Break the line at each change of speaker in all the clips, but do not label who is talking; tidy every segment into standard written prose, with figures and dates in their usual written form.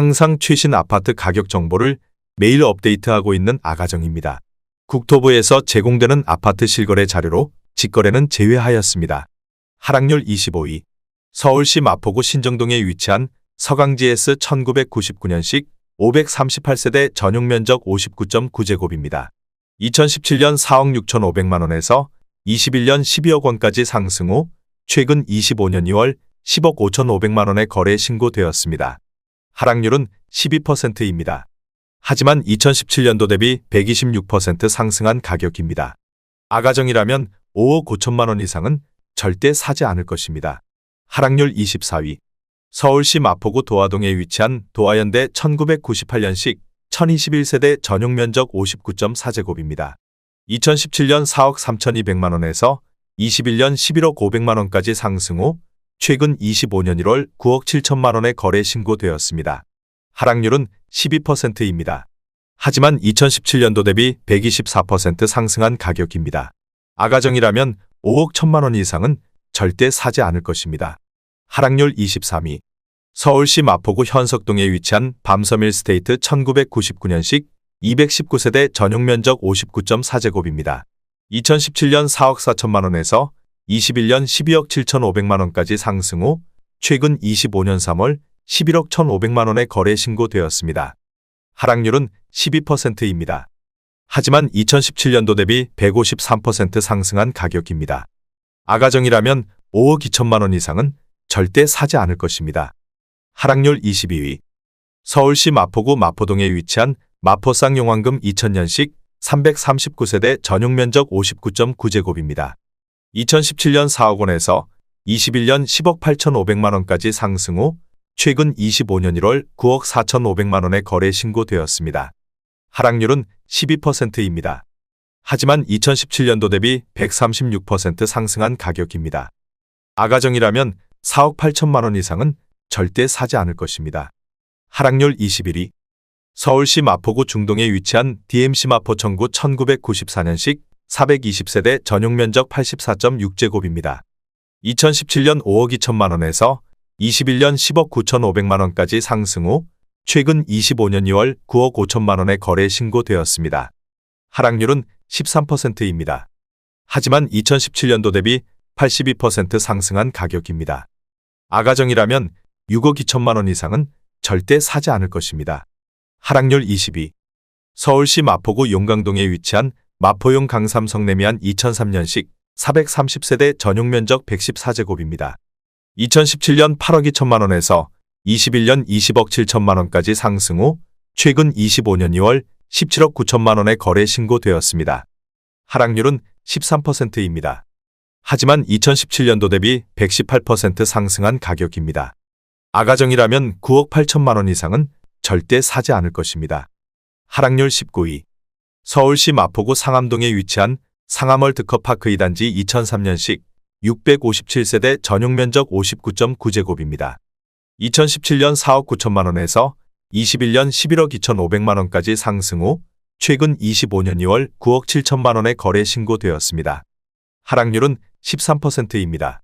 항상 최신 아파트 가격 정보를 매일 업데이트하고 있는 아가정입니다. 국토부에서 제공되는 아파트 실거래 자료로 직거래는 제외하였습니다. 하락률 25위. 서울시 마포구 신정동에 위치한 서강지 S 1999년식 538세대 전용 면적 59.9제곱입니다. 2017년 4억 6,500만원에서 21년 12억 원까지 상승 후 최근 25년 2월 10억 5,500만원에 거래 신고되었습니다. 하락률은 12%입니다. 하지만 2017년도 대비 126% 상승한 가격입니다. 아가정이라면 5억 5천만원 이상은 절대 사지 않을 것입니다. 하락률 24위. 서울시 마포구 도화동에 위치한 도화현대 1998년식 1021세대 전용 면적 59.4제곱입니다. 2017년 4억 3,200만원에서 21년 11억 500만원까지 상승 후 최근 25년 1월 9억 7천만원에 거래 신고되었습니다. 하락률은 12%입니다. 하지만 2017년도 대비 124% 상승한 가격입니다. 아가정이라면 5억 1천만원 이상은 절대 사지 않을 것입니다. 하락률 23위. 서울시 마포구 현석동에 위치한 밤섬힐스테이트 1999년식 219세대 전용 면적 59.4제곱입니다. 2017년 4억 4천만원에서 21년 12억 7,500만원까지 상승 후 최근 25년 3월 11억 1,500만원에 거래 신고되었습니다. 하락률은 12%입니다. 하지만 2017년도 대비 153% 상승한 가격입니다. 아가정이라면 5억 2천만원 이상은 절대 사지 않을 것입니다. 하락률 22위. 서울시 마포구 마포동에 위치한 마포쌍 용왕금 2000년식 339세대 전용 면적 59.9제곱입니다. 2017년 4억 원에서 21년 10억 8,500만원까지 상승 후 최근 25년 1월 9억 4,500만원에 거래 신고되었습니다. 하락률은 12%입니다. 하지만 2017년도 대비 136% 상승한 가격입니다. 아가정이라면 4억 8천만원 이상은 절대 사지 않을 것입니다. 하락률 21위. 서울시 마포구 중동에 위치한 DMC 마포청구 1994년식 420세대 전용 면적 84.6제곱입니다. 2017년 5억 2천만원에서 21년 10억 9,500만원까지 상승 후 최근 25년 2월 9억 5천만원에 거래 신고되었습니다. 하락률은 13%입니다. 하지만 2017년도 대비 82% 상승한 가격입니다. 아가정이라면 6억 2천만원 이상은 절대 사지 않을 것입니다. 하락률 22. 서울시 마포구 용강동에 위치한 마포용 강삼 성내미안 2003년식 430세대 전용 면적 114제곱입니다. 2017년 8억 2천만원에서 21년 20억 7천만원까지 상승 후 최근 25년 2월 17억 9천만원에 거래 신고되었습니다. 하락률은 13%입니다. 하지만 2017년도 대비 118% 상승한 가격입니다. 아가정이라면 9억 8천만원 이상은 절대 사지 않을 것입니다. 하락률 19위. 서울시 마포구 상암동에 위치한 상암 월드컵파크 2단지 2003년식 657세대 전용 면적 59.9제곱입니다. 2017년 4억 9천만원에서 21년 11억 2,500만원까지 상승 후 최근 25년 2월 9억 7천만원에 거래 신고되었습니다. 하락률은 13%입니다.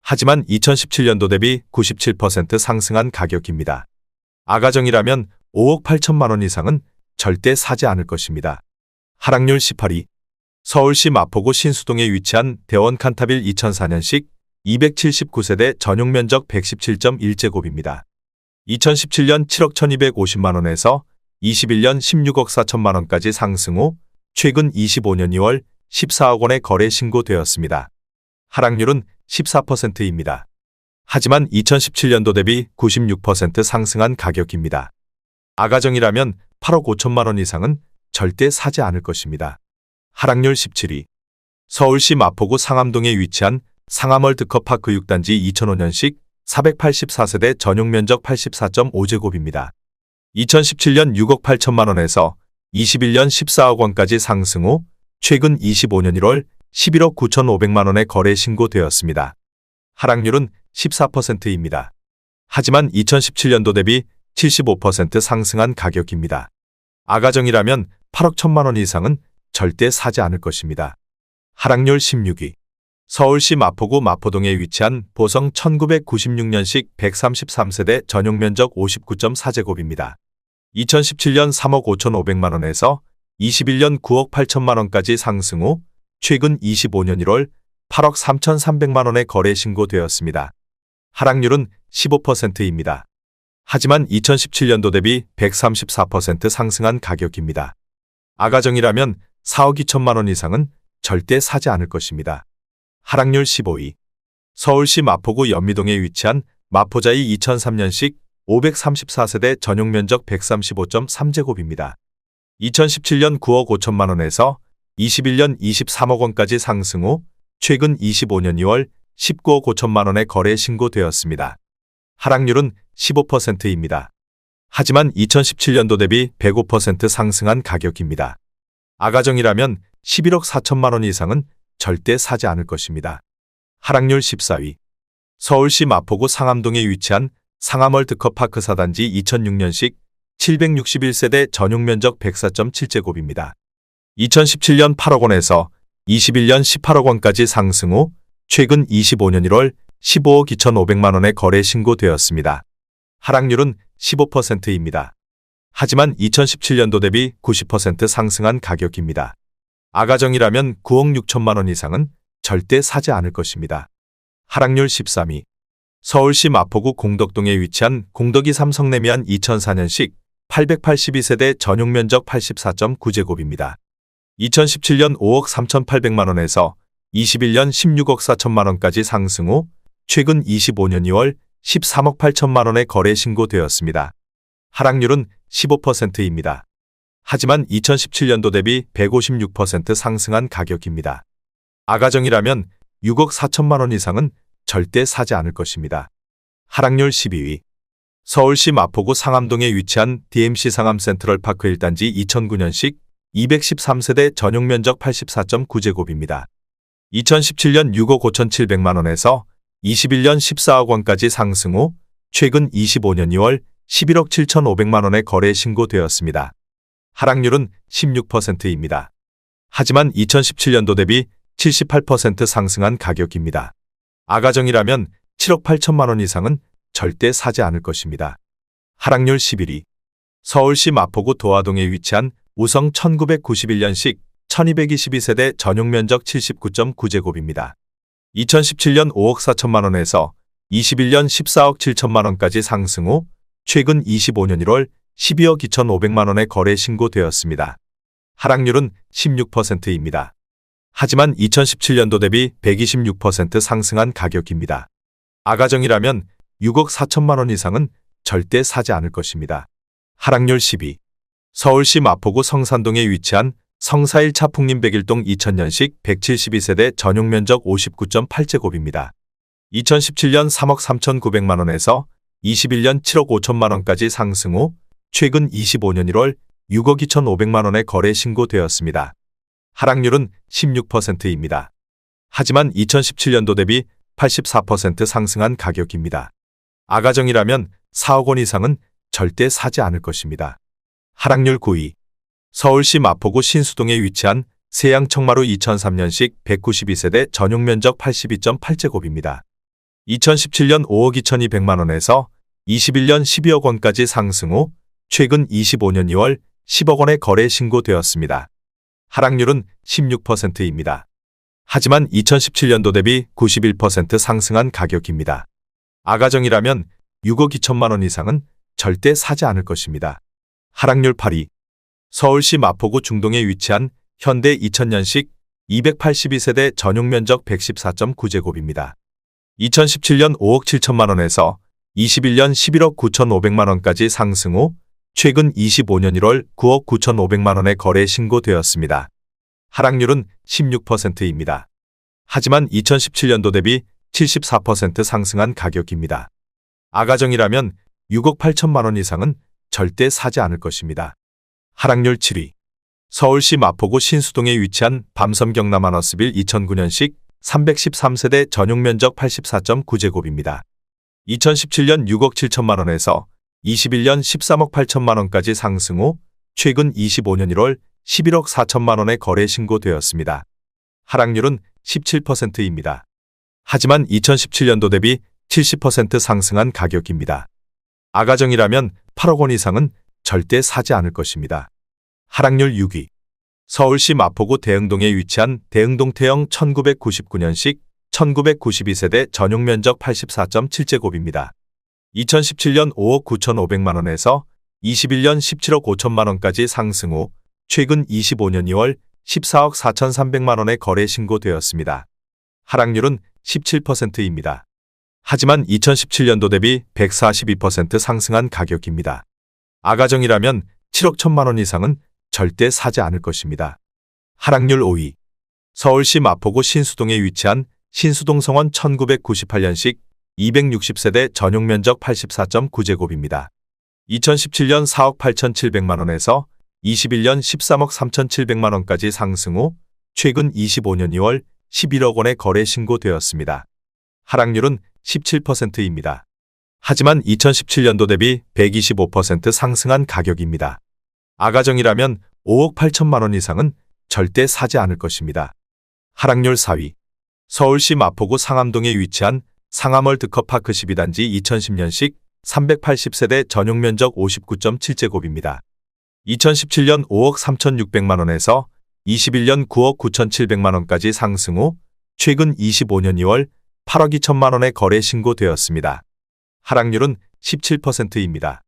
하지만 2017년도 대비 97% 상승한 가격입니다. 아가정이라면 5억 8천만원 이상은 절대 사지 않을 것입니다. 하락률 18위. 서울시 마포구 신수동에 위치한 대원 칸타빌 2004년식 279세대 전용 면적 117.1제곱입니다. 2017년 7억 1,250만원에서 21년 16억 4천만원까지 상승 후 최근 25년 2월 14억 원에 거래 신고되었습니다. 하락률은 14%입니다. 하지만 2017년도 대비 96% 상승한 가격입니다. 아가정이라면 8억 5천만원 이상은 절대 사지 않을 것입니다. 하락률 17위. 서울시 마포구 상암동에 위치한 상암 월드컵파크 6단지 2005년식 484세대 전용 면적 84.5제곱입니다. 2017년 6억 8천만원에서 21년 14억 원까지 상승 후 최근 25년 1월 11억 9,500만원에 거래 신고되었습니다. 하락률은 14%입니다. 하지만 2017년도 대비 75% 상승한 가격입니다. 아가정이라면 8억 1천만원 이상은 절대 사지 않을 것입니다. 하락률 16위. 서울시 마포구 마포동에 위치한 보성 1996년식 133세대 전용 면적 59.4제곱입니다. 2017년 3억 5,500만 원에서 21년 9억 8천만 원까지 상승 후 최근 25년 1월 8억 3,300만 원에 거래 신고되었습니다. 하락률은 15%입니다. 하지만 2017년도 대비 134% 상승한 가격입니다. 아가정이라면 4억 2천만 원 이상은 절대 사지 않을 것입니다. 하락률 15위. 서울시 마포구 연미동에 위치한 마포자이 2003년식 534세대 전용 면적 135.3제곱입니다. 2017년 9억 5천만 원에서 21년 23억 원까지 상승 후 최근 25년 2월 19억 5천만 원에 거래 신고되었습니다. 하락률은 15%입니다. 하지만 2017년도 대비 105% 상승한 가격입니다. 아가정이라면 11억 4천만 원 이상은 절대 사지 않을 것입니다. 하락률 14위. 서울시 마포구 상암동에 위치한 상암 월드컵파크 사단지 2006년식 761세대 전용 면적 104.7제곱입니다. 2017년 8억 원에서 21년 18억 원까지 상승 후 최근 25년 1월 15억 2,500만 원에 거래 신고되었습니다. 하락률은 15%입니다. 하지만 2017년도 대비 90% 상승한 가격입니다. 아가정이라면 9억 6천만 원 이상은 절대 사지 않을 것입니다. 하락률 13위. 서울시 마포구 공덕동에 위치한 공덕이 삼성레미안 2004년식 882세대 전용 면적 84.9제곱입니다. 2017년 5억 3,800만 원에서 21년 16억 4천만 원까지 상승 후 최근 25년 2월 13억 8천만 원에 거래 신고되었습니다. 하락률은 15%입니다. 하지만 2017년도 대비 156% 상승한 가격입니다. 아가정이라면 6억 4천만 원 이상은 절대 사지 않을 것입니다. 하락률 12위. 서울시 마포구 상암동에 위치한 DMC 상암 센트럴파크 1단지 2009년식 213세대 전용 면적 84.9제곱입니다. 2017년 6억 5,700만 원에서 21년 14억 원까지 상승 후 최근 25년 2월 11억 7,500만 원에 거래 신고되었습니다. 하락률은 16%입니다. 하지만 2017년도 대비 78% 상승한 가격입니다. 아가정이라면 7억 8천만 원 이상은 절대 사지 않을 것입니다. 하락률 11위. 서울시 마포구 도화동에 위치한 우성 1991년식 1222세대 전용 면적 79.9제곱입니다. 2017년 5억 4천만 원에서 21년 14억 7천만 원까지 상승 후 최근 25년 1월 12억 2,500만 원에 거래 신고되었습니다. 하락률은 16%입니다. 하지만 2017년도 대비 126% 상승한 가격입니다. 아가정이라면 6억 4천만 원 이상은 절대 사지 않을 것입니다. 하락률 10위. 서울시 마포구 성산동에 위치한 성사일 차풍림 101동 2000년식 172세대 전용 면적 59.8제곱입니다. 2017년 3억 3,900만 원에서 21년 7억 5천만 원까지 상승 후 최근 25년 1월 6억 2,500만 원에 거래 신고되었습니다. 하락률은 16%입니다. 하지만 2017년도 대비 84% 상승한 가격입니다. 아가정이라면 4억 원 이상은 절대 사지 않을 것입니다. 하락률 9위. 서울시 마포구 신수동에 위치한 세양 청마루 2003년식 192세대 전용 면적 82.8제곱입니다. 2017년 5억 2,200만 원에서 21년 12억 원까지 상승 후 최근 25년 2월 10억 원에 거래 신고되었습니다. 하락률은 16%입니다. 하지만 2017년도 대비 91% 상승한 가격입니다. 아가정이라면 6억 2천만 원 이상은 절대 사지 않을 것입니다. 하락률 8위. 서울시 마포구 중동에 위치한 현대 2000년식 282세대 전용 면적 114.9제곱입니다. 2017년 5억 7천만 원에서 21년 11억 9,500만 원까지 상승 후 최근 25년 1월 9억 9,500만 원에 거래 신고되었습니다. 하락률은 16%입니다. 하지만 2017년도 대비 74% 상승한 가격입니다. 아가정이라면 6억 8천만 원 이상은 절대 사지 않을 것입니다. 하락률 7위. 서울시 마포구 신수동에 위치한 밤섬 경남 아너스빌 2009년식 313세대 전용 면적 84.9제곱입니다. 2017년 6억 7천만 원에서 21년 13억 8천만 원까지 상승 후 최근 25년 1월 11억 4천만 원에 거래 신고되었습니다. 하락률은 17%입니다. 하지만 2017년도 대비 70% 상승한 가격입니다. 아가정이라면 8억 원 이상은 절대 사지 않을 것입니다. 하락률 6위. 서울시 마포구 대흥동에 위치한 대흥동태형 1999년식 1992세대 전용 면적 84.7제곱입니다. 2017년 5억 9,500만 원에서 21년 17억 5천만 원까지 상승 후 최근 25년 2월 14억 4,300만 원에 거래 신고되었습니다. 하락률은 17%입니다. 하지만 2017년도 대비 142% 상승한 가격입니다. 아가정이라면 7억 1천만 원 이상은 절대 사지 않을 것입니다. 하락률 5위. 서울시 마포구 신수동에 위치한 신수동 성원 1998년식 260세대 전용 면적 84.9제곱입니다. 2017년 4억 8,700만 원에서 21년 13억 3,700만 원까지 상승 후 최근 25년 2월 11억 원에 거래 신고되었습니다. 하락률은 17%입니다. 하지만 2017년도 대비 125% 상승한 가격입니다. 아가정이라면 5억 8천만 원 이상은 절대 사지 않을 것입니다. 하락률 4위. 서울시 마포구 상암동에 위치한 상암월드컵파크 12단지 2010년식 380세대 전용 면적 59.7제곱입니다. 2017년 5억 3,600만 원에서 21년 9억 9,700만 원까지 상승 후 최근 25년 2월 8억 2천만 원에 거래 신고되었습니다. 하락률은 17%입니다.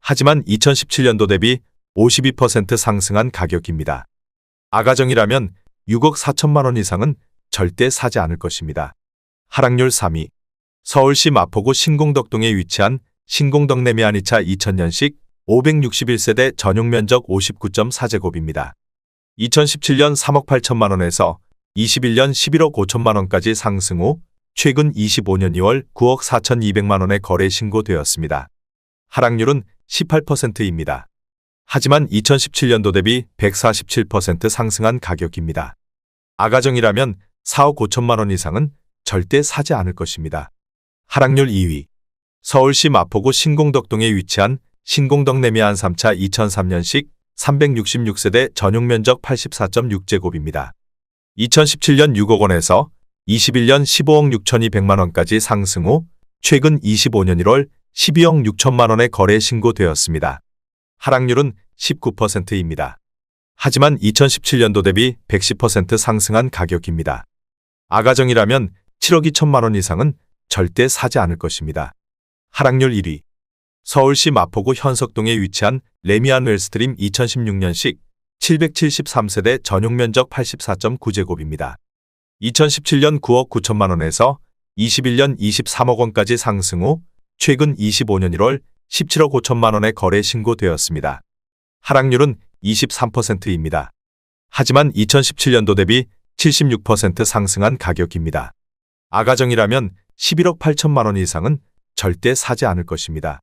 하지만 2017년도 대비 52% 상승한 가격입니다. 아가정이라면 6억 4천만 원 이상은 절대 사지 않을 것입니다. 하락률 3위. 서울시 마포구 신공덕동에 위치한 신공덕 레미안 2차 2000년식 561세대 전용 면적 59.4제곱입니다. 2017년 3억 8천만 원에서 21년 11억 5천만 원까지 상승 후 최근 25년 2월 9억 4,200만 원에 거래 신고되었습니다. 하락률은 18%입니다. 하지만 2017년도 대비 147% 상승한 가격입니다. 아가정이라면 4억 5천만 원 이상은 절대 사지 않을 것입니다. 하락률 2위. 서울시 마포구 신공덕동에 위치한 신공덕 레미안 3차 2003년식 366세대 전용 면적 84.6제곱입니다. 2017년 6억 원에서 21년 15억 6,200만 원까지 상승 후 최근 25년 1월 12억 6천만 원에 거래 신고되었습니다. 하락률은 19%입니다. 하지만 2017년도 대비 110% 상승한 가격입니다. 아가정이라면 7억 2천만 원 이상은 절대 사지 않을 것입니다. 하락률 1위. 서울시 마포구 현석동에 위치한 레미안 웰스트림 2016년식 773세대 전용 면적 84.9제곱입니다. 2017년 9억 9천만 원에서 21년 23억 원까지 상승 후 최근 25년 1월 17억 5천만 원에 거래 신고되었습니다. 하락률은 23%입니다. 하지만 2017년도 대비 76% 상승한 가격입니다. 아가정이라면 11억 8천만 원 이상은 절대 사지 않을 것입니다.